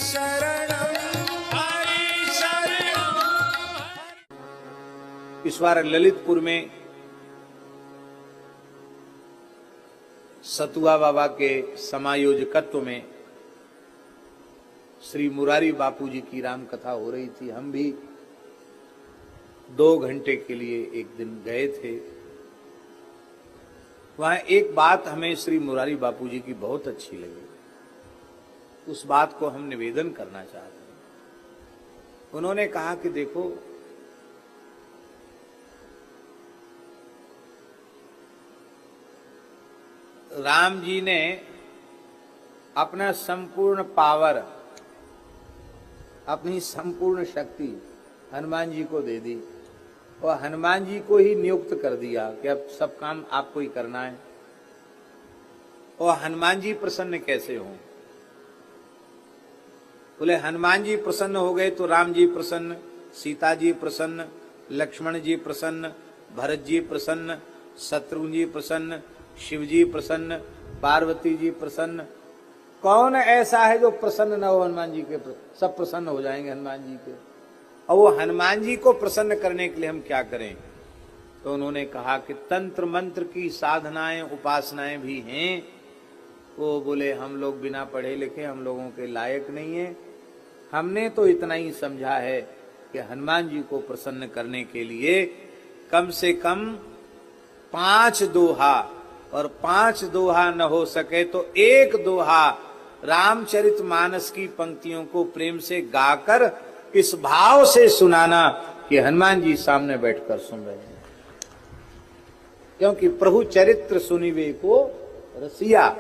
शरणम हरि शरणम। इस बार ललितपुर में सतुआ बाबा के समायोजकत्व में श्री मुरारी बापू जी की राम कथा हो रही थी। हम भी 2 घंटे के लिए एक दिन गए थे। वहां एक बात हमें श्री मुरारी बापू जी की बहुत अच्छी लगी, उस बात को हम निवेदन करना चाहते हैं। उन्होंने कहा कि देखो, राम जी ने अपना संपूर्ण पावर, अपनी संपूर्ण शक्ति हनुमान जी को दे दी और हनुमान जी को ही नियुक्त कर दिया कि अब सब काम आपको ही करना है। और हनुमान जी प्रसन्न कैसे हों? बोले हनुमान जी प्रसन्न हो गए तो राम जी प्रसन्न, सीता जी प्रसन्न, लक्ष्मण जी प्रसन्न, भरत जी प्रसन्न, शत्रुघ्न जी प्रसन्न, शिव जी प्रसन्न, पार्वती जी प्रसन्न। कौन ऐसा है जो प्रसन्न न हो हनुमान जी के? सब प्रसन्न हो जाएंगे हनुमान जी के। और वो हनुमान जी को प्रसन्न करने के लिए हम क्या करें? तो उन्होंने कहा कि तंत्र मंत्र की साधनाएं उपासनाएं भी हैं। वो बोले हम लोग बिना पढ़े लिखे, हम लोगों के लायक नहीं है। हमने तो इतना ही समझा है कि हनुमान जी को प्रसन्न करने के लिए कम से कम 5 दोहा, और 5 दोहा न हो सके तो 1 दोहा रामचरितमानस की पंक्तियों को प्रेम से गाकर इस भाव से सुनाना कि हनुमान जी सामने बैठकर सुन रहे हैं। क्योंकि प्रभु चरित्र सुनिवे को रसिया,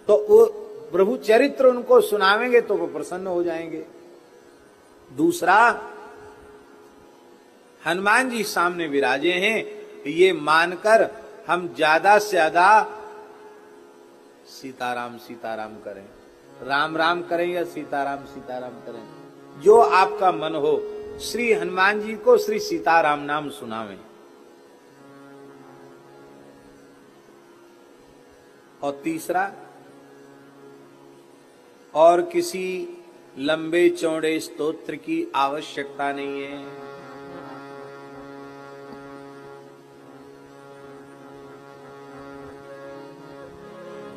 तो वो प्रभु चरित्र उनको सुनावेंगे तो वो प्रसन्न हो जाएंगे। दूसरा, हनुमान जी सामने विराजे हैं, ये मानकर हम ज्यादा से ज्यादा सीताराम सीताराम करें, राम राम करें या सीताराम सीताराम करें, जो आपका मन हो। श्री हनुमान जी को श्री सीताराम नाम सुनावें। और तीसरा, और किसी लंबे चौड़े स्तोत्र की आवश्यकता नहीं है।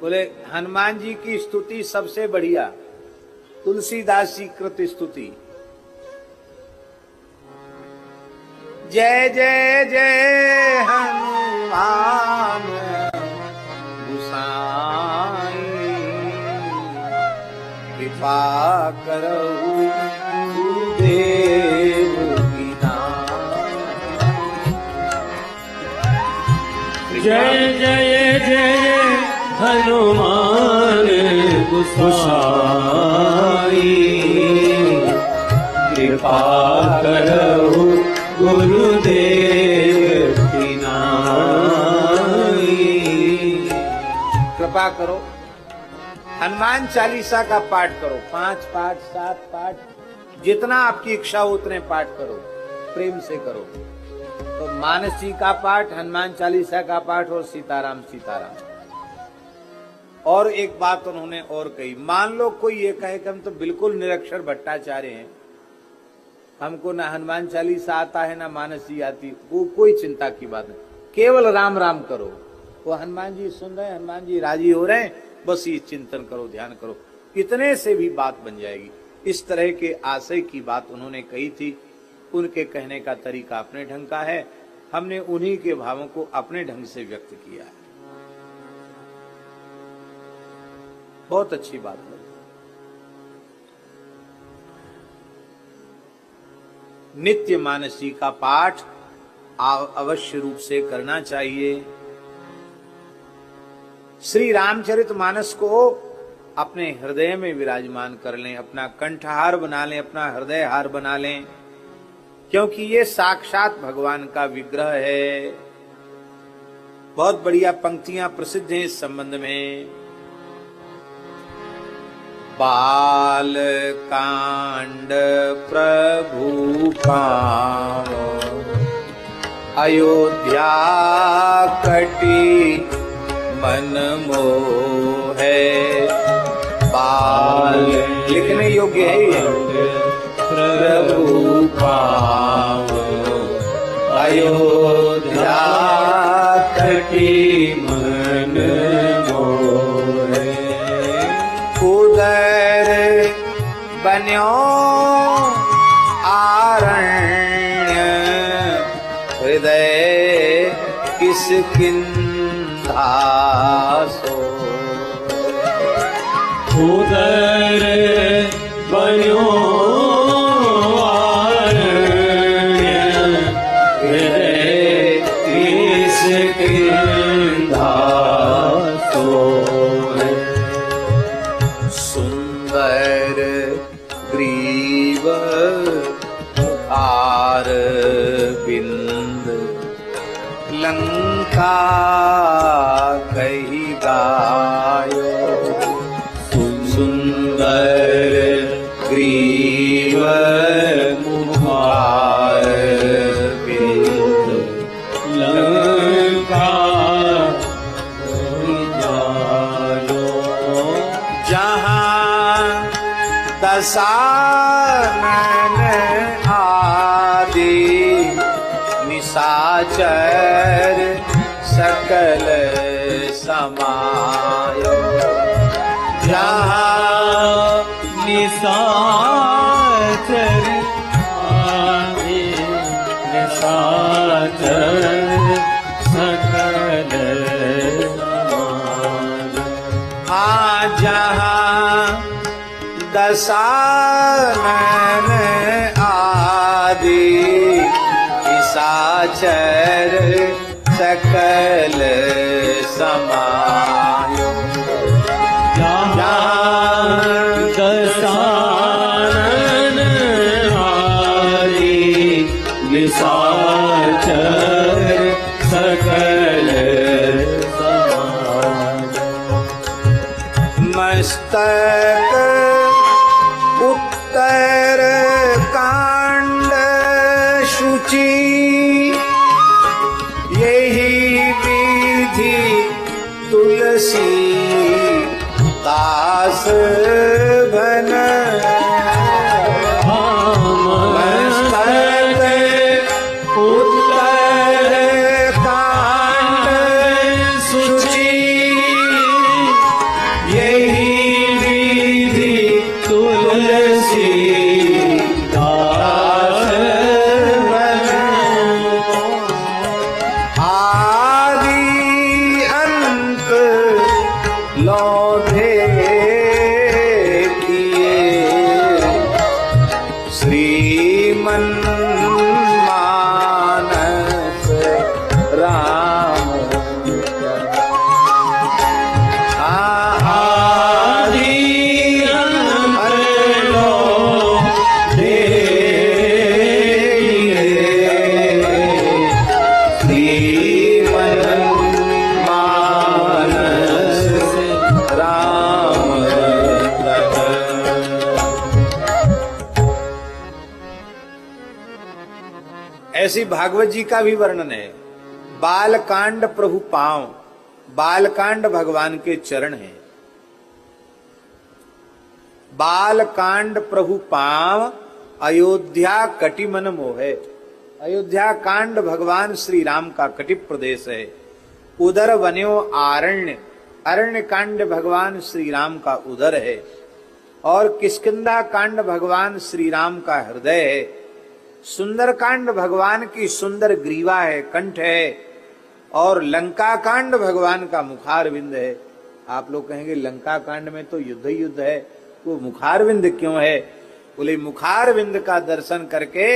बोले हनुमान जी की स्तुति सबसे बढ़िया तुलसीदास जी कृत स्तुति, जय जय जय हनुमान गोसाई, कृपा करहु गुरुदेव की नाम। जय जय जय हनुमान गोसाई, कृपा करहु गुरुदेव की नाई। कृपा करो, हनुमान चालीसा का पाठ करो, 5 पाठ 7 पाठ, जितना आपकी इच्छा हो उतने पाठ करो, प्रेम से करो। तो मानस जी का पाठ, हनुमान चालीसा का पाठ और सीताराम सीताराम। और एक बात उन्होंने और कही, मान लो कोई ये कहे कि हम तो बिल्कुल निरक्षर भट्टाचार्य हैं, हमको ना हनुमान चालीसा आता है ना मानस जी आती, वो कोई चिंता की बात नहीं, केवल राम राम करो। वो हनुमान जी सुन रहे हैं, हनुमान जी राजी हो रहे हैं, बस ये चिंतन करो, ध्यान करो, इतने से भी बात बन जाएगी। इस तरह के आशय की बात उन्होंने कही थी। उनके कहने का तरीका अपने ढंग का है, हमने उन्हीं के भावों को अपने ढंग से व्यक्त किया है। बहुत अच्छी बात है। नित्य मानस जी का पाठ अवश्य रूप से करना चाहिए। श्री रामचरितमानस को अपने हृदय में विराजमान कर लें, अपना कंठहार बना लें, अपना हृदय हार बना लें, क्योंकि ये साक्षात भगवान का विग्रह है। बहुत बढ़िया पंक्तियां प्रसिद्ध हैं इस संबंध में। बाल कांड प्रभु पावो, अयोध्या कटी मन मोहे। बाल लिखने योग्य है ये। प्रभु पाव अयोध्या कटी मन मोहे। उदर बन्यो आरण्य हृदय किसकिंधा सो। उदर बन्यो आरण्य हृदय किसकिंधा सोए। सुंदर ग्रीव मुखार बिंद लंका कही गायो। सुंदर ग्रीव मुखार बिंद लंका जायो। जहाँ दशानन आदि निशाचर सकल समायो। जहाँ निशाचर आदि निशाचर सकल समायो। हाँ जहाँ दशानन आदि निशाचर सकल समायो। दशानन आदि निशाचर सकल समायो। मस्तक उत्तर कांड शुचि यही विधि तुलसी दास भन। मस्तक उत्तर कांड शुचि यही विधि तुलसी दास भन। आदि अंत लौधे किए श्रीमन मानस राम। आदि अंत लौधे श्रीमन मानस राम। ऐसी भागवत जी का भी वर्णन है। बालकांड प्रभु पांव, बालकांड भगवान के चरण हैं। बालकांड प्रभु पांव अयोध्या कटि मन मोहे। अयोध्या कांड भगवान श्री राम का कटि प्रदेश है। उदर बन्यो आरण्य, अरण्य कांड भगवान श्री राम का उदर है। और किष्किंधा कांड भगवान श्री राम का हृदय है। सुंदर कांड भगवान की सुंदर ग्रीवा है, कंठ है। और लंका कांड भगवान का मुखारविंद है। आप लोग कहेंगे लंका कांड में तो युद्ध ही युद्ध है, वो मुखारविंद क्यों है? बोले मुखारविंद का दर्शन करके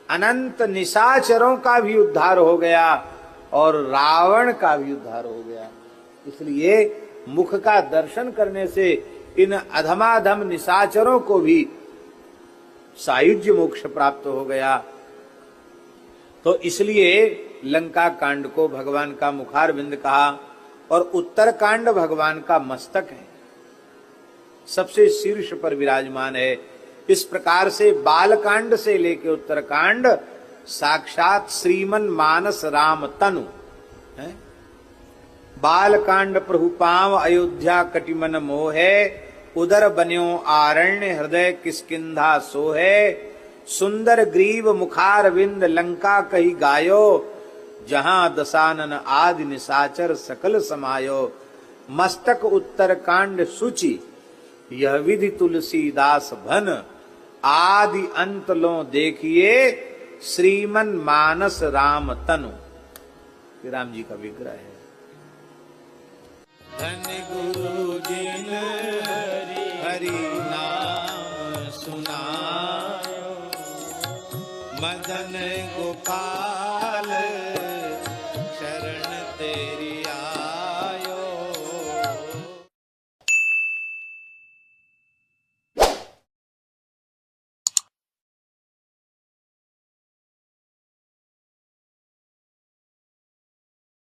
अनंत निशाचरों का भी उद्धार हो गया और रावण का भी उद्धार हो गया। इसलिए मुख का दर्शन करने से इन अधमाधम निशाचरों को भी सायुज्य मोक्ष प्राप्त हो गया। तो इसलिए लंका कांड को भगवान का मुखारविंद कहा। और उत्तर कांड भगवान का मस्तक है, सबसे शीर्ष पर विराजमान है। इस प्रकार से बालकांड से लेके उत्तरकांड साक्षात श्रीमन मानस राम तनु है। बालकांड प्रभु पांव अयोध्या कटिमन मोहे उदर बन्यो आरण्य हृदय किसकिंधा सोहे, सुंदर ग्रीव मुखार विंद लंका कही गायो, जहां दशानन आदि निशाचर सकल समायो, मस्तक उत्तर कांड सूचि यह विधि तुलसीदास भन, आदि अंत लो देखिए श्रीमन मानस राम तनु। राम जी का विग्रह है। धन गुरु जिन हरि नाम सुनायो, मदन गोपाल